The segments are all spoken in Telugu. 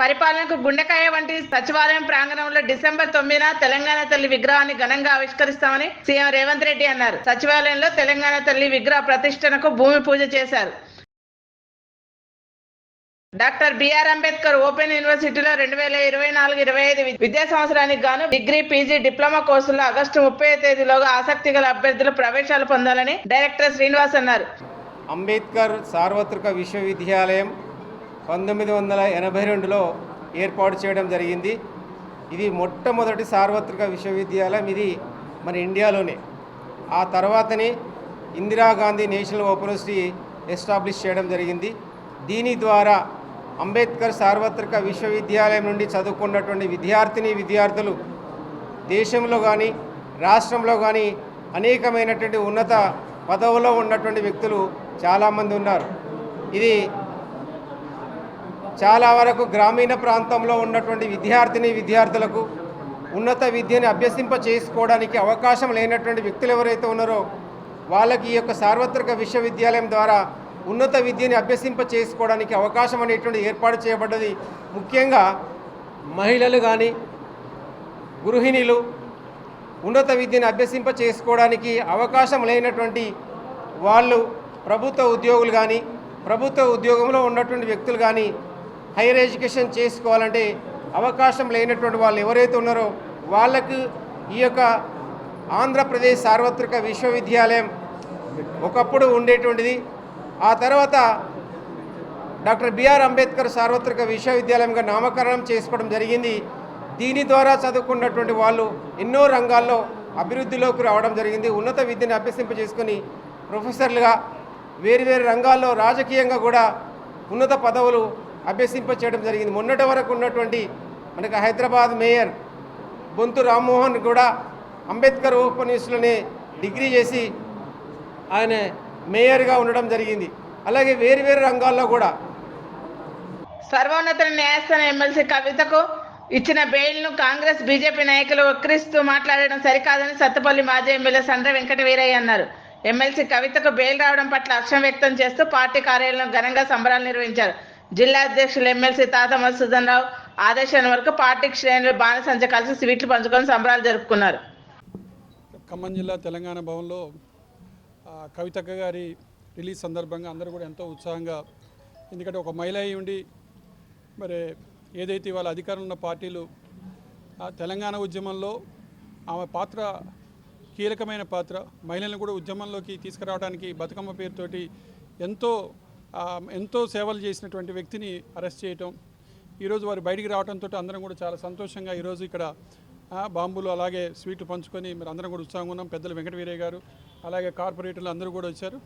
పరిపాలనకు గుండెకాయ వంటి సచివాలయం ప్రాంగణంలో డిసెంబర్ 9న తెలంగాణ తల్లి విగ్రహాన్ని ఘనంగా ఆవిష్కరిస్తామని సీఎం రేవంత్ రెడ్డి అన్నారు. సచివాలయంలో తెలంగాణ తల్లి విగ్రహ ప్రతిష్టనకు భూమి పూజ చేశారు. డాక్టర్ బిఆర్ అంబేద్కర్ ఓపెన్ యూనివర్సిటీలో 2024-25 విద్యా సంవత్సరానికి గాను డిగ్రీ, పీజీ, డిప్లొమా కోర్సుల్లో ఆగస్టు 30వ తేదీలోగా ఆసక్తి గల అభ్యర్థులు ప్రవేశాలు పొందాలని డైరెక్టర్ శ్రీనివాస్ అన్నారు. అంబేద్కర్ సార్వత్రిక విశ్వవిద్యాలయం 1982లో ఏర్పాటు చేయడం జరిగింది. ఇది మొట్టమొదటి సార్వత్రిక విశ్వవిద్యాలయం. ఇది మన ఇండియాలోనే. ఆ తర్వాతనే Indira Gandhi national open university establish చేయడం జరిగింది. దీని ద్వారా అంబేద్కర్ సార్వత్రిక విశ్వవిద్యాలయం నుండి చదువుకున్నటువంటి విద్యార్థులు దేశంలో కానీ రాష్ట్రంలో కానీ అనేకమైనటువంటి ఉన్నత పదవుల్లో ఉన్నటువంటి వ్యక్తులు చాలామంది ఉన్నారు. ఇది చాలా వరకు గ్రామీణ ప్రాంతంలో ఉన్నటువంటి విద్యార్థులకు ఉన్నత విద్యను అభ్యసింప చేసుకోవడానికి అవకాశం లేనటువంటి వ్యక్తులు ఎవరైతే ఉన్నారో వాళ్ళకి ఈ యొక్క సార్వత్రిక విశ్వవిద్యాలయం ద్వారా ఉన్నత విద్యని అభ్యసింప చేసుకోవడానికి అవకాశం అనేటువంటి ఏర్పాటు చేయబడ్డది. ముఖ్యంగా మహిళలు కానీ గృహిణులు ఉన్నత విద్యను అభ్యసింప చేసుకోవడానికి అవకాశం లేనటువంటి వాళ్ళు, ప్రభుత్వ ఉద్యోగులు కానీ ప్రభుత్వ ఉద్యోగంలో ఉన్నటువంటి వ్యక్తులు కానీ హైయర్ ఎడ్యుకేషన్ చేసుకోవాలంటే అవకాశం లేనటువంటి వాళ్ళు ఎవరైతే ఉన్నారో వాళ్ళకు ఈ యొక్క ఆంధ్రప్రదేశ్ సార్వత్రిక విశ్వవిద్యాలయం ఒకప్పుడు ఉండేటువంటిది. ఆ తర్వాత డాక్టర్ బిఆర్ అంబేద్కర్ సార్వత్రిక విశ్వవిద్యాలయంగా నామకరణం చేసుకోవడం జరిగింది. దీని ద్వారా చదువుకున్నటువంటి వాళ్ళు ఎన్నో రంగాల్లో అభివృద్ధిలోకి రావడం జరిగింది. ఉన్నత విద్యను అభ్యసింప చేసుకొని ప్రొఫెసర్లుగా వేరువేరు రంగాల్లో రాజకీయంగా కూడా ఉన్నత పదవులు అభ్యసింప చేయడం జరిగింది. మొన్నటి వరకు ఉన్నటువంటి మనకు హైదరాబాద్ మేయర్ బొంతు రామ్మోహన్ కూడా అంబేద్కర్ ఓపెన్ యూనివర్సిటీలోనే డిగ్రీ చేసి ఆయన మేయర్గా ఉండడం జరిగింది. అలాగే వేరువేరు రంగాల్లో కూడా సర్వోన్నత న్యాయస్థానం ఎమ్మెల్సీ కవితకు ఇచ్చిన బెయిల్ను కాంగ్రెస్, బీజేపీ నాయకులు వక్రీస్తూ మాట్లాడడం సరికాదని సత్తపల్లి మాజీ ఎమ్మెల్యే సండ్ర వెంకట వీరయ్య అన్నారు. ఎమ్మెల్సీ కవితకు బెయిల్ రావడం పట్ల హర్షం వ్యక్తం చేస్తూ పార్టీ కార్యాలయంలో ఘనంగా సంబరాలు నిర్వహించారు. జిల్లా అధ్యక్షులు ఎమ్మెల్సీ తాత మధుసూదన్ రావు ఆదేశాల వరకు పార్టీ శ్రేణులు బాణసంచ కలిసి స్వీట్లు పంచుకొని సంబరాలు జరుపుకున్నారు. ఖమ్మం జిల్లా తెలంగాణ భవన్లో కవితక్క గారి రిలీజ్ సందర్భంగా అందరూ కూడా ఎంతో ఉత్సాహంగా, ఎందుకంటే ఒక మహిళ అయి ఉండి మరి ఏదైతే ఇవాళ అధికారంలో ఉన్న పార్టీలు తెలంగాణ ఉద్యమంలో ఆమె పాత్ర కీలకమైన పాత్ర, మహిళలను కూడా ఉద్యమంలోకి తీసుకురావడానికి బతుకమ్మ పేరుతోటి ఎంతో సేవలు చేసినటువంటి వ్యక్తిని అరెస్ట్ చేయటం, ఈరోజు వారు బయటికి రావడంతో అందరం కూడా చాలా సంతోషంగా ఈరోజు ఇక్కడ బాంబులు అలాగే స్వీట్లు పంచుకొని మరి అందరం కూడా ఉత్సాహంగా ఉన్నాం. పెద్దలు వెంకట వీరయ్య గారు అలాగే కార్పొరేటర్లు అందరూ కూడా వచ్చారు.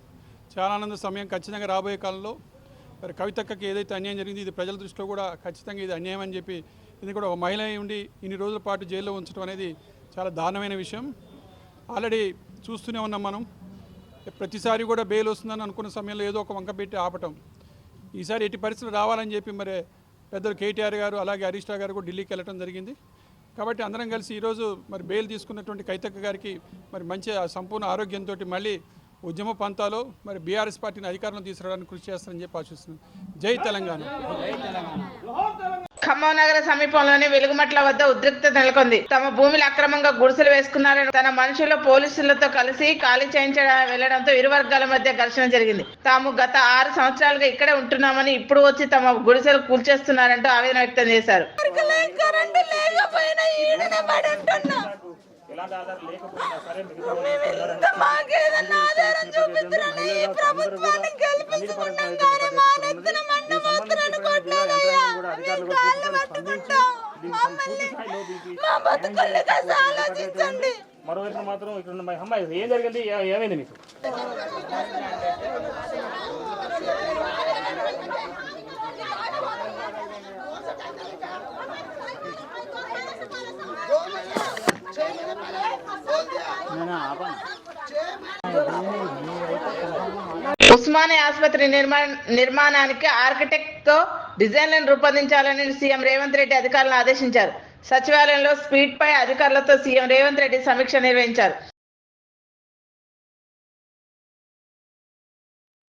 చాలా ఆనంద సమయం. ఖచ్చితంగా రాబోయే కాలంలో మరి కవితక్కకి ఏదైతే అన్యాయం జరిగింది ఇది ప్రజల దృష్టిలో కూడా ఖచ్చితంగా ఇది అన్యాయం అని చెప్పి, ఇది కూడా ఒక మహిళ ఉండి ఇన్ని రోజుల పాటు జైల్లో ఉంచడం అనేది చాలా దారుణమైన విషయం. ఆల్రెడీ చూస్తూనే ఉన్నాం మనం. ప్రతిసారి కూడా బెయిల్ వస్తుందని అనుకున్న సమయంలో ఏదో ఒక వంక పెట్టి ఆపటం. ఈసారి ఎట్టి పరిస్థితులు రావాలని చెప్పి మరి పెద్దలు కేటీఆర్ గారు అలాగే హరీష్ రావు గారు కూడా ఢిల్లీకి వెళ్ళడం జరిగింది. కాబట్టి అందరం కలిసి ఈరోజు మరి బెయిల్ తీసుకున్నటువంటి కవితక్క గారికి మరి మంచి సంపూర్ణ ఆరోగ్యంతో మళ్ళీ ఉద్యమ పంతాలో మరి బీఆర్ఎస్ పార్టీని అధికారంలో తీసుకురావడానికి కృషి చేస్తారని చెప్పి ఆశిస్తున్నాను. జై తెలంగాణ. ఖమ్మం నగర సమీపంలోని వెలుగుమట్ల వద్ద ఉద్రిక్తత నెలకొంది. తమ భూమిని అక్రమంగా గుడిసెలు వేసుకున్నారని తన మనుషులు పోలీసులతో కలిసి ఖాళీ చేయించడం వెళ్లడంతో ఇరు వర్గాల మధ్య ఘర్షణ జరిగింది. తాము గత 6 సంవత్సరాలుగా ఇక్కడే ఉంటున్నామని ఇప్పుడు వచ్చి తమ గుడిసెలు కూల్చేస్తున్నారంటూ ఆవేదన వ్యక్తం చేశారు. మరోవైపు మాత్రం ఇక్కడ అమ్మాయి ఏం జరిగింది, ఏమైంది మీకు? ఉస్మానియా ఆసుపత్రి నిర్మాణానికి ఆర్కిటెక్ట్ తో డిజైన్లను రూపొందించాలని సీఎం రేవంత్ రెడ్డి అధికారులను ఆదేశించారు. సచివాలయంలో స్పీడ్ పై అధికారులతో సీఎం రేవంత్ రెడ్డి సమీక్ష నిర్వహించారు.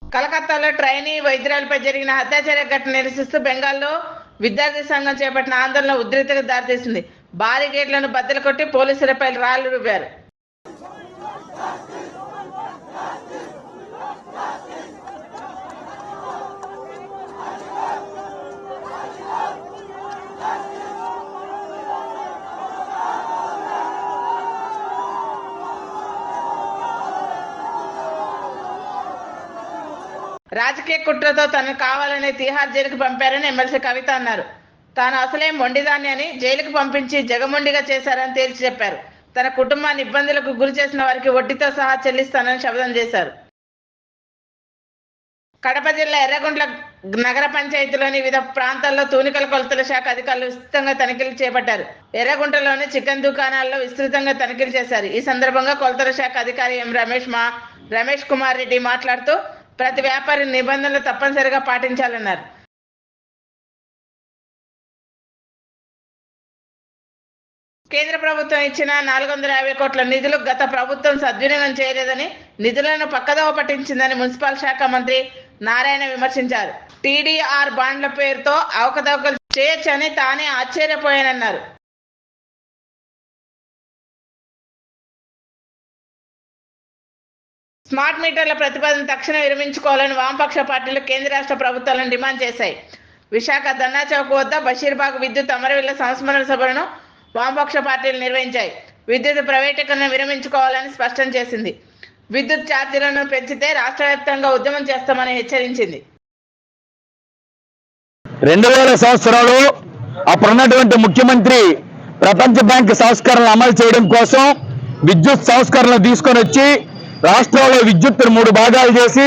కలకత్తాలో ట్రైనీ వైద్యురాలపై జరిగిన హత్యాచార ఘటన నిరసిస్తూ బెంగాల్లో విద్యార్థి సంఘం చేపట్టిన ఆందోళన ఉద్రిక్తతకు దారితీసింది. భారీ గేట్లను బద్దలు కొట్టి పోలీసులపై రాళ్లు రువ్వారు. రాజకీయ కుట్రతో తనను కావాలని తిహార్ జైలుకు పంపారని ఎమ్మెల్సీ కవిత అన్నారు. తాను అసలే మొండిదాన్ని అని జైలుకు పంపించి జగమొండిగా చేశారని తేల్చి చెప్పారు. తన కుటుంబాన్ని ఇబ్బందులకు గురి చేసిన వారికి వడ్డీతో సహా చెల్లిస్తానని శపథం చేశారు. కడప జిల్లా ఎర్రగుంట్ల నగర పంచాయతీలోని వివిధ ప్రాంతాల్లో తూనికల కొలతల శాఖ అధికారులు విస్తృతంగా తనిఖీలు చేపట్టారు. ఎర్రగుంటలోని చికెన్ దుకాణాల్లో విస్తృతంగా తనిఖీలు చేశారు. ఈ సందర్భంగా కొలతల శాఖ అధికారి ఎం రమేష్ కుమార్ రెడ్డి మాట్లాడుతూ ప్రతి వ్యాపారి నిబంధనలు తప్పనిసరిగా పాటించాలన్నారు. కేంద్ర ప్రభుత్వం ఇచ్చిన 450 కోట్ల నిధులు గత ప్రభుత్వం సద్వినియోగం చేయలేదని, నిధులను పక్కదోవ పట్టించిందని మున్సిపల్ శాఖ మంత్రి నారాయణ విమర్శించారు. టీడీఆర్ బాండ్ల పేరుతో అవకతవకలు చేయొచ్చని తానే ఆశ్చర్యపోయానన్నారు. స్మార్ట్ మీటర్ల ప్రతిపాదన తక్షణం విరమించుకోవాలని వామపక్ష పార్టీలు కేంద్ర రాష్ట్ర ప్రభుత్వాలను డిమాండ్ చేశాయి. విశాఖ ధర్నా చౌక్ వద్ద బషీర్బాగ్ విద్యుత్ అమరవీరుల సంస్మరణ సభలను వామపక్ష పార్టీలు నిర్వహించాయి. విద్యుత్ ప్రైవేటీకరణ విరమించుకోవాలని స్పష్టం చేసింది. విద్యుత్ ఛార్జీలను పెంచితే రాష్ట్ర వ్యాప్తంగా ఉద్యమం చేస్తామని హెచ్చరించింది. 2000 సంవత్సరంలో అప్పుడున్నటువంటి ముఖ్యమంత్రి ప్రపంచ బ్యాంక్ సంస్కరణలు అమలు చేయడం కోసం విద్యుత్ సంస్కరణలు తీసుకొని వచ్చి రాష్ట్రంలో విద్యుత్తును 3 భాగాలు చేసి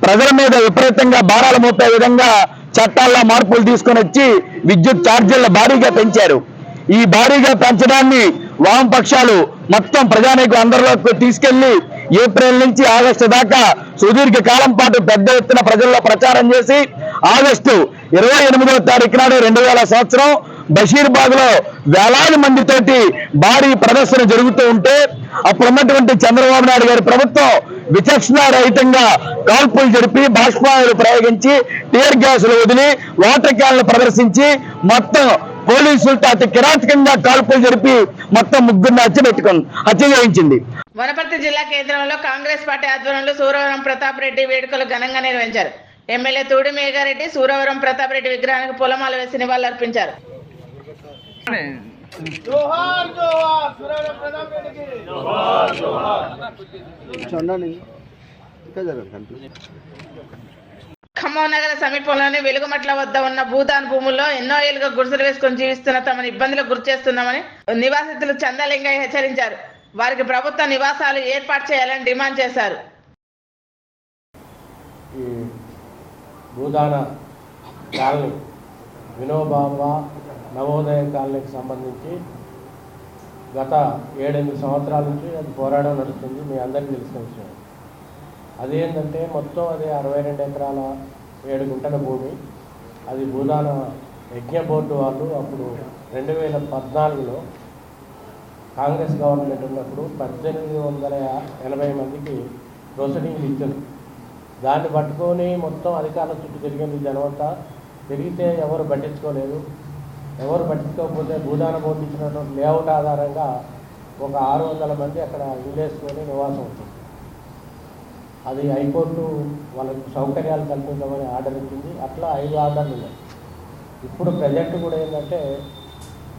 ప్రజల మీద విపరీతంగా భారాలు మోపే విధంగా చట్టాల్లో మార్పులు తీసుకొని వచ్చి విద్యుత్ ఛార్జీలను భారీగా పెంచారు. ఈ భారీగా పెంచడాన్ని వామపక్షాలు మొత్తం ప్రజానీకం అందరిలోకి తీసుకెళ్లి ఏప్రిల్ నుంచి ఆగస్టు దాకా సుదీర్ఘ కాలం పాటు పెద్ద ఎత్తున ప్రజల్లో ప్రచారం చేసి ఆగస్టు 28వ తారీఖు నాడు 2000 సంవత్సరం బషీర్బాగ్ లో వేలాది మందితోటి భారీ ప్రదర్శన జరుగుతూ ఉంటే అప్పుడున్నటువంటి చంద్రబాబు నాయుడు గారి ప్రభుత్వం విచక్షణారహితంగా కాల్పులు జరిపి బాష్పాయులు ప్రయోగించి టీయర్ గ్యాసులు వదిలి వాటర్ క్యాన్లు ప్రదర్శించి మొత్తం పోలీసులతో అతి కిరాతకంగా కాల్పులు జరిపి మొత్తం 3 హత్య చేయించింది. వనపర్తి జిల్లా కేంద్రంలో కాంగ్రెస్ పార్టీ ఆధ్వర్యంలో సూరవరం ప్రతాప్ రెడ్డి వేడుకలు ఘనంగా నిర్వహించారు. ఎమ్మెల్యే తూడి మేఘారెడ్డి సూరవరం ప్రతాప్ రెడ్డి విగ్రహానికి పూలమాల వేసి నివాళులర్పించారు. ఖమ్మం నగర సమీపంలోని వెలుగుమట్ల వద్ద ఉన్న భూదాన్ భూముల్లో ఎన్నో ఏళ్లుగా గుడిసెలు వేసుకొని జీవిస్తున్న తమను ఇబ్బందులకు గురి చేస్తున్నామని నివాసితులు చందాలింగయ్య హెచ్చరించారు. వారికి ప్రభుత్వ నివాసాలు ఏర్పాటు చేయాలని డిమాండ్ చేశారు. ఈ భూదాన కాలనీ వినోబాబా నవోదయ కాలనీకి సంబంధించి గత 7-8 సంవత్సరాల నుంచి అది పోరాటం నడుస్తుంది. మీ అందరికీ తెలిసిన విషయం. అదేంటంటే మొత్తం అది 62 ఎకరాల 7 గుంటల భూమి. అది భూదాన యజ్ఞ బోర్డు వాళ్ళు అప్పుడు 2014లో కాంగ్రెస్ గవర్నమెంట్ ఉన్నప్పుడు 1880 మందికి ప్రొసీడింగ్లు ఇచ్చింది. దాన్ని పట్టుకొని మొత్తం అధికారుల చుట్టూ తిరిగింది జనమంతా. తిరిగితే ఎవరు పట్టించుకోలేదు. ఎవరు పట్టించుకోకపోతే భూదాన బోర్డు ఇచ్చినటువంటి లేఅవుట్ ఆధారంగా ఒక 600 మంది అక్కడ ఇల్లేసుకొని నివాసం ఉంటుంది. అది హైకోర్టు వాళ్ళకి సౌకర్యాలు కల్పించమని ఆర్డర్ ఇచ్చింది. అట్లా 5 ఆర్డర్లు ఉన్నాయి. ఇప్పుడు ప్రజెంట్ కూడా ఏంటంటే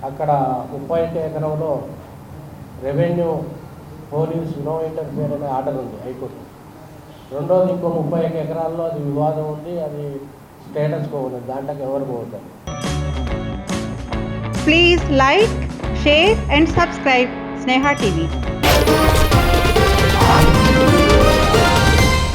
అక్కడ 31 ఎకరంలో రెవెన్యూ పోలీస్ నో ఇంటర్ఫియర్ అనే ఆర్డర్ ఉంది హైకోర్టు. రెండోది ఇంకో 31 ఎకరాల్లో అది వివాదం ఉంది. అది స్టేటస్ కో ఉంది. దాంట్లోకి ఎవరు పోతారు. Please like, share and subscribe Sneha TV.